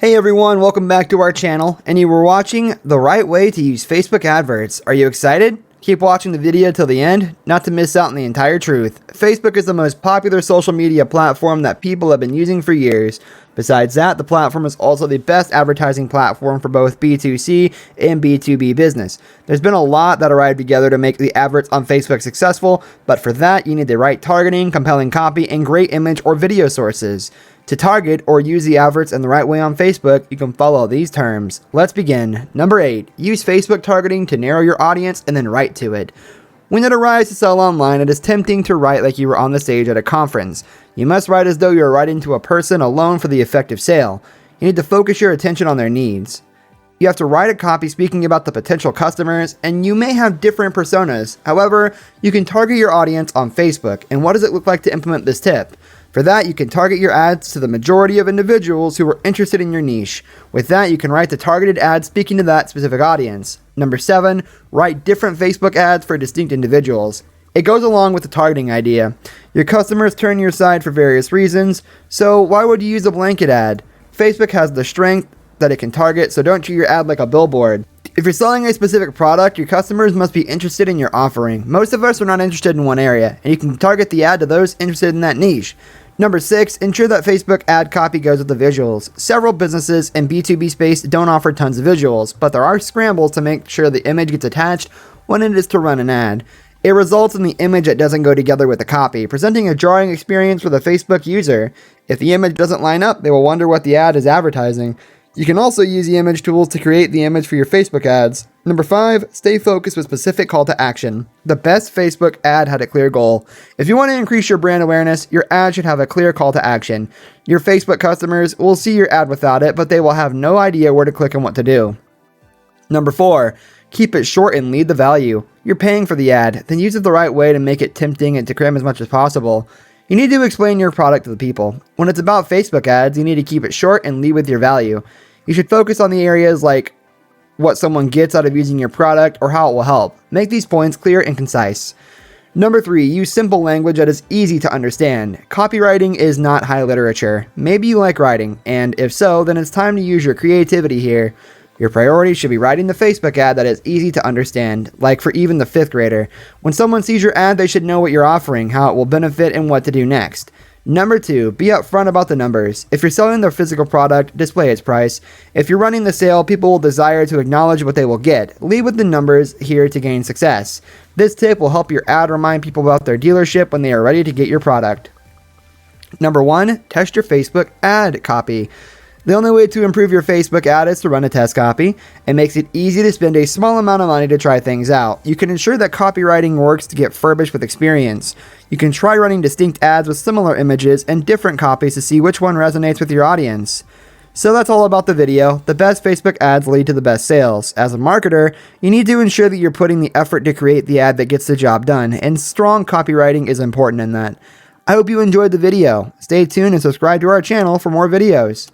Hey everyone, welcome back to our channel, and you were watching the right way to use Facebook adverts. Are you excited? Keep watching the video till the end, not to miss out on the entire truth. Facebook is the most popular social media platform that people have been using for years. Besides that, the platform is also the best advertising platform for both B2C and B2B business. There's been a lot that arrived together to make the adverts on Facebook successful, but for that you need the right targeting, compelling copy, and great image or video sources. To target or use the adverts in the right way on Facebook, you can follow these terms. Let's begin. Number 8. Use Facebook targeting to narrow your audience and then write to it. When it arrives to sell online, it is tempting to write like you were on the stage at a conference. You must write as though you are writing to a person alone for the effective sale. You need to focus your attention on their needs. You have to write a copy speaking about the potential customers, and you may have different personas. However, you can target your audience on Facebook. And what does it look like to implement this tip? For that, you can target your ads to the majority of individuals who are interested in your niche. With that, you can write the targeted ad speaking to that specific audience. Number 7, write different Facebook ads for distinct individuals. It goes along with the targeting idea. Your customers turn your side for various reasons, so why would you use a blanket ad? Facebook has the strength that it can target, so don't treat your ad like a billboard. If you're selling a specific product, your customers must be interested in your offering. Most of us are not interested in one area, and you can target the ad to those interested in that niche. Number 6, ensure that Facebook ad copy goes with the visuals. Several businesses in B2B space don't offer tons of visuals, but there are scrambles to make sure the image gets attached when it is to run an ad. It results in the image that doesn't go together with the copy, presenting a jarring experience for the Facebook user. If the image doesn't line up, they will wonder what the ad is advertising. You can also use the image tools to create the image for your Facebook ads. Number 5, stay focused with specific call to action. The best Facebook ad had a clear goal. If you want to increase your brand awareness, your ad should have a clear call to action. Your Facebook customers will see your ad without it, but they will have no idea where to click and what to do. Number 4, keep it short and lead the value. You're paying for the ad, then use it the right way to make it tempting and to cram as much as possible. You need to explain your product to the people. When it's about Facebook ads, you need to keep it short and lead with your value. You should focus on the areas like what someone gets out of using your product or how it will help. Make these points clear and concise. Number 3, use simple language that is easy to understand. Copywriting is not high literature. Maybe you like writing, and if so, then it's time to use your creativity here. Your priority should be writing the Facebook ad that is easy to understand, like for even the 5th grader. When someone sees your ad, they should know what you're offering, how it will benefit, and what to do next. Number 2, be upfront about the numbers. If you're selling their physical product, display its price. If you're running the sale, people will desire to acknowledge what they will get. Lead with the numbers here to gain success. This tip will help your ad remind people about their dealership when they are ready to get your product. Number 1, test your Facebook ad copy. The only way to improve your Facebook ad is to run a test copy. It makes it easy to spend a small amount of money to try things out. You can ensure that copywriting works to get furbished with experience. You can try running distinct ads with similar images and different copies to see which one resonates with your audience. So that's all about the video. The best Facebook ads lead to the best sales. As a marketer, you need to ensure that you're putting the effort to create the ad that gets the job done, and strong copywriting is important in that. I hope you enjoyed the video. Stay tuned and subscribe to our channel for more videos.